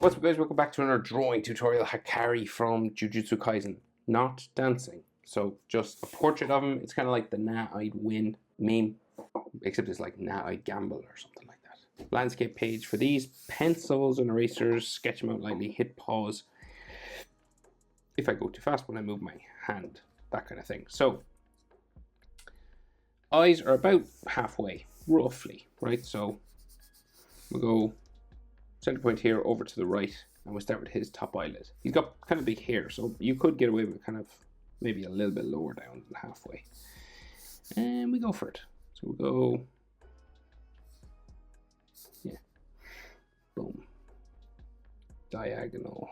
What's up guys, welcome back to another drawing tutorial. Hakari from Jujutsu Kaisen. Not dancing. So just a portrait of him. It's kind of like the Nah I'd Win meme, except it's like Nah I'd Gamble or something like that. Landscape page for these. Pencils and erasers, sketch them out lightly, hit pause. If I go too fast when I move my hand, that kind of thing. So eyes are about halfway, roughly, right? So we'll go center point here over to the right, and we'll start with his top eyelid. He's got kind of big hair, so you could get away with kind of maybe a little bit lower down than halfway. And we go for it. So we'll go, yeah, boom, diagonal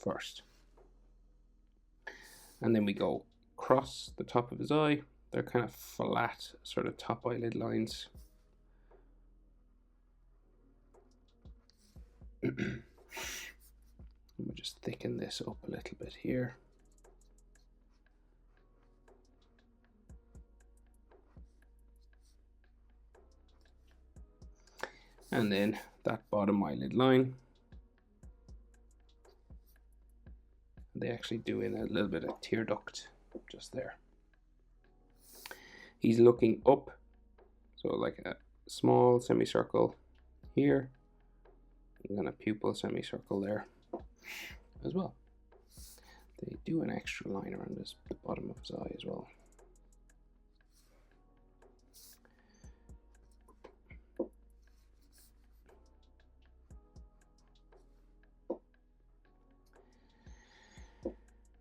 first. And then we go across the top of his eye. They're kind of flat, sort of top eyelid lines. And we'll just thicken this up a little bit here. And then that bottom eyelid line. They actually do in a little bit of tear duct just there. He's looking up, so like a small semicircle here. And then a pupil semicircle there as well. They do an extra line around the bottom of his eye as well.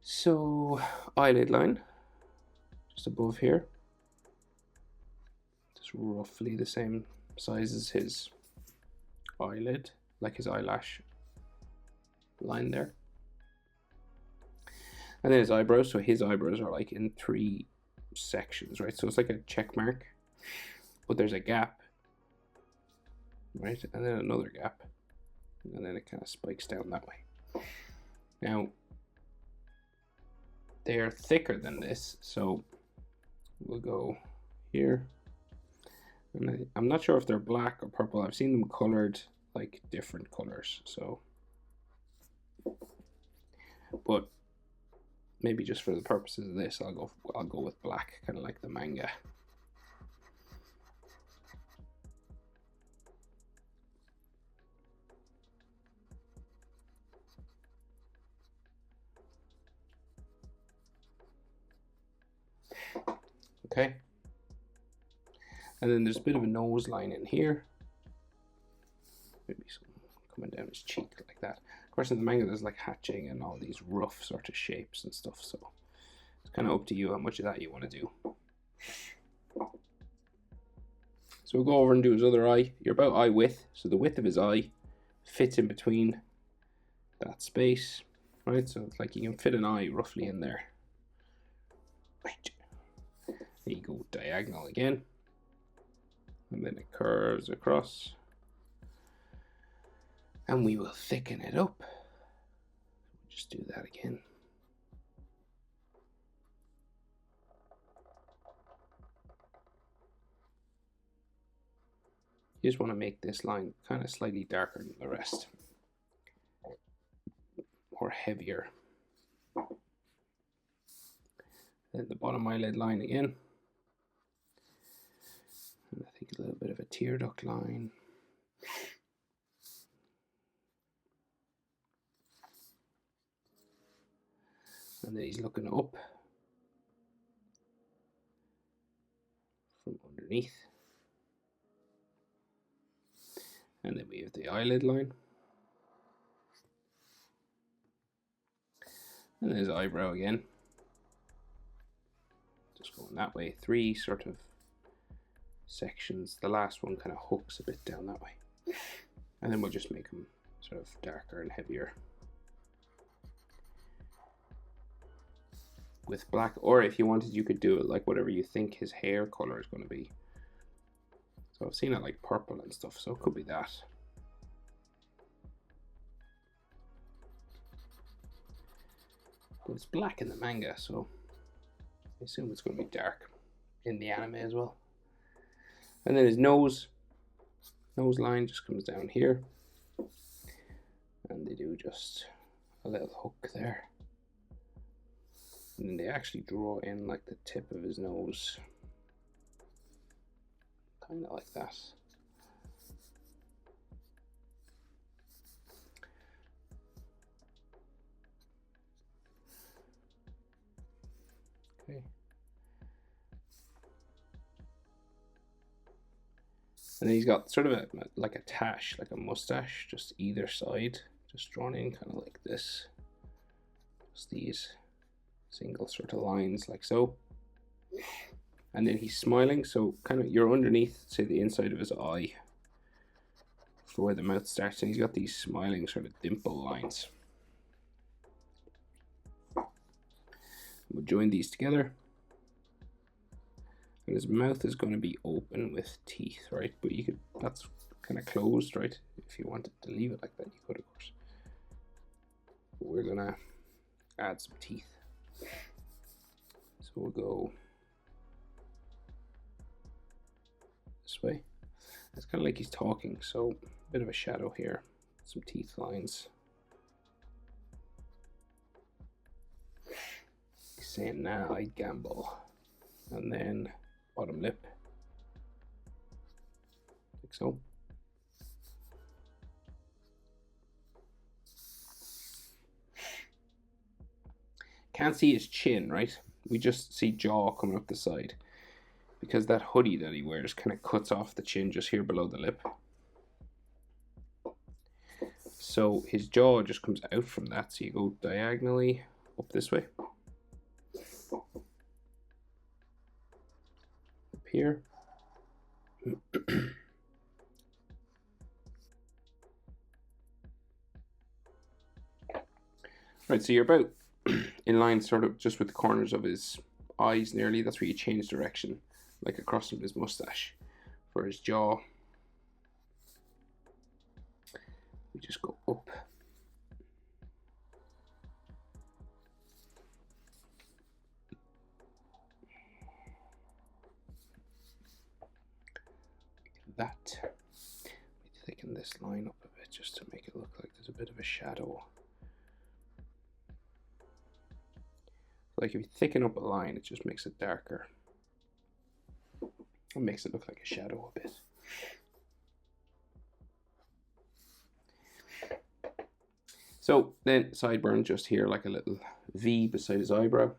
So eyelid line just above here, just roughly the same size as his eyelid, like his eyelash line there. And then his eyebrows, so his eyebrows are like in 3 sections, right? So it's like a check mark, but there's a gap, right? And then another gap, and then it kind of spikes down that way. Now, they're thicker than this, so we'll go here. And I'm not sure if they're black or purple. I've seen them colored like different colors, so, but maybe just for the purposes of this, I'll go with black, kind of like the manga. Okay. And then there's a bit of a nose line in here. Maybe some coming down his cheek like that. Of course, in the manga, there's like hatching and all these rough sort of shapes and stuff. So it's kind of up to you how much of that you want to do. So we'll go over and do his other eye. You're about eye width. So the width of his eye fits in between that space, right? So it's like you can fit an eye roughly in there. Right. There you go, diagonal again. And then it curves across. And we will thicken it up. Just do that again. You just want to make this line kind of slightly darker than the rest, or heavier. Then the bottom eyelid line again. And I think a little bit of a tear duct line. And then he's looking up from underneath. And then we have the eyelid line. And there's eyebrow again. Just going that way. 3 sort of sections. The last one kind of hooks a bit down that way. And then we'll just make them sort of darker and heavier with black, or if you wanted, you could do it like whatever you think his hair color is going to be. So I've seen it like purple and stuff, so it could be that. But it's black in the manga, so I assume it's going to be dark in the anime as well. And then his nose, nose line just comes down here, and they do just a little hook there, and then they actually draw in like the tip of his nose, kind of like that. Okay. And then he's got sort of like a tash, like a mustache, just either side, just drawn in kind of like this. Just these single sort of lines like so. And then he's smiling, so kind of you're underneath, say, the inside of his eye for where the mouth starts, and he's got these smiling sort of dimple lines. We'll join these together. And his mouth is going to be open with teeth, right? But you could, that's kind of closed, right? If you wanted to leave it like that, you could, of course. But we're going to add some teeth. So we'll go this way. It's kind of like he's talking, so a bit of a shadow here, some teeth lines. He's saying, "Nah, I'd gamble." And then bottom lip, like so. Can't see his chin, right? We just see jaw coming up the side, because that hoodie that he wears kind of cuts off the chin just here below the lip. So his jaw just comes out from that, so you go diagonally up this way. Up here. Right, so you're about in line sort of just with the corners of his eyes nearly. That's where you change direction, like across from his mustache. For his jaw, we just go up. Like that. We thicken this line up a bit just to make it look like there's a bit of a shadow. Like if you thicken up a line, it just makes it darker. It makes it look like a shadow a bit. So then sideburn just here, like a little V beside his eyebrow.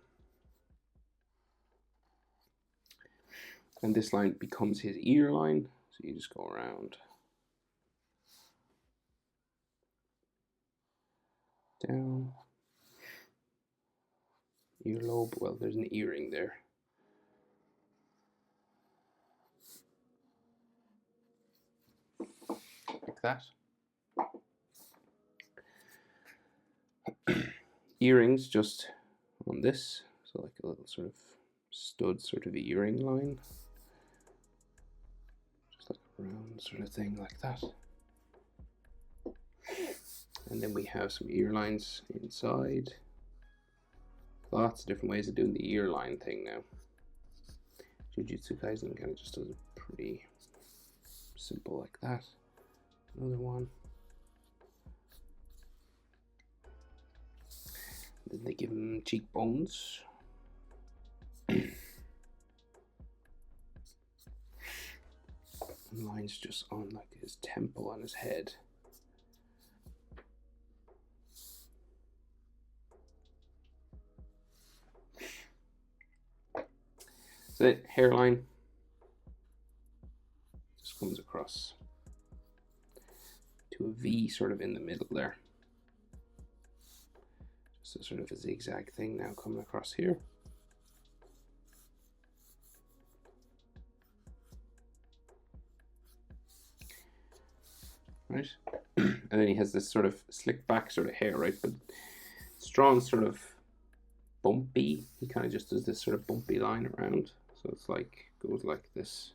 And this line becomes his ear line. So you just go around. Down. Earlobe, well, there's an earring there. Like that. Earrings just on this, so like a little sort of stud sort of earring line. Just like a round sort of thing like that. And then we have some ear lines inside. Lots of different ways of doing the ear line thing now. Jujutsu Kaisen kind of just does it pretty simple like that. Another one. Then they give him cheekbones. Lines just on like his temple and his head. So the hairline just comes across to a V sort of in the middle there. Just a sort of a zigzag thing now coming across here. Right, and then he has this sort of slick back sort of hair, right? But strong sort of bumpy. He kind of just does this sort of bumpy line around. So it's like, goes like this,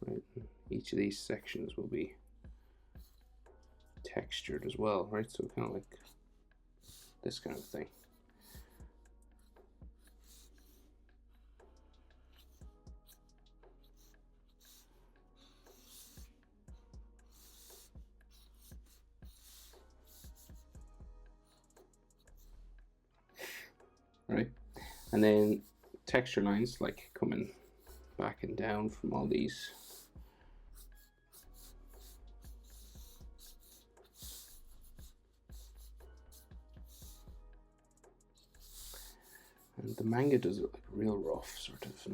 right? Each of these sections will be textured as well, right? So kind of like this kind of thing. And then texture lines like coming back and down from all these. And the manga does it like real rough, sort of,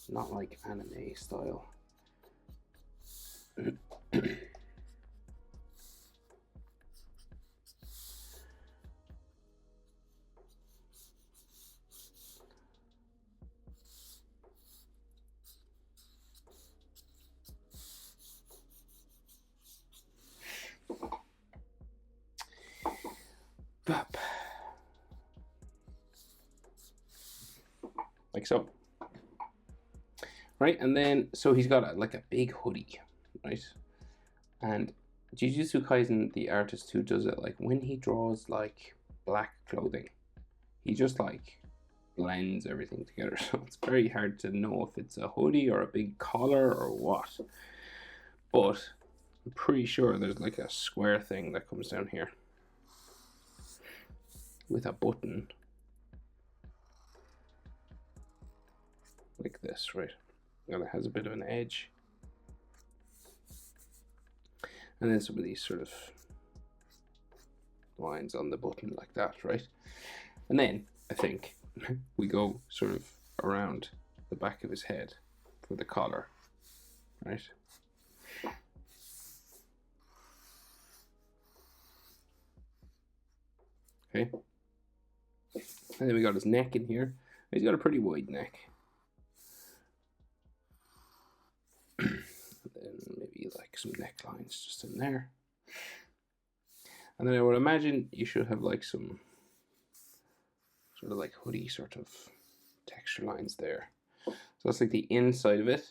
not like anime style. Like so. Right, and then so he's got like a big hoodie, right? And Jujutsu Kaisen, the artist who does it, like when he draws like black clothing, he just like blends everything together. So it's very hard to know if it's a hoodie or a big collar or what. But I'm pretty sure there's like a square thing that comes down here with a button like this, right? And it has a bit of an edge. And then some of these sort of lines on the button like that, right? And then I think we go sort of around the back of his head for the collar, right? Okay. And then we got his neck in here. He's got a pretty wide neck. Then maybe like some necklines just in there. And then I would imagine you should have like some sort of like hoodie sort of texture lines there. So that's like the inside of it.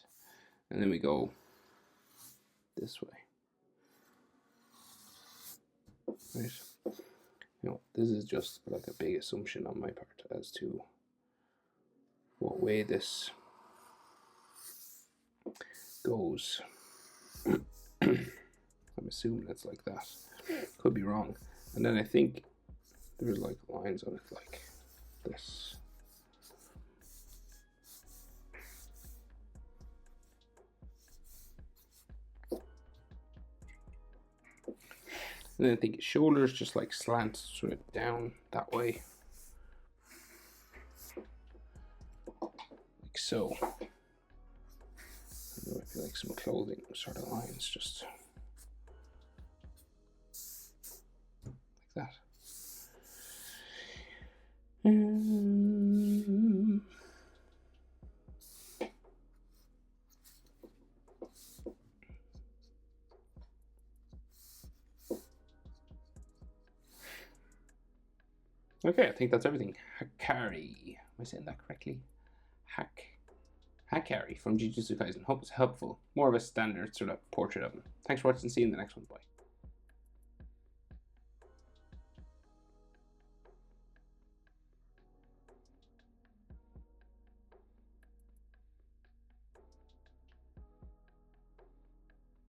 And then we go this way. Right. You know, this is just like a big assumption on my part as to what way this goes. I'm assuming it's like that. Could be wrong. And then I think there's like lines on it like this. And then I think his shoulders just like slant sort of down that way. Like so. And I feel like some clothing sort of lines just like that. Okay, I think that's everything. Hakari. Am I saying that correctly? Hakari from Jujutsu Kaisen. Hope it's helpful. More of a standard sort of portrait of him. Thanks for watching. See you in the next one. Bye.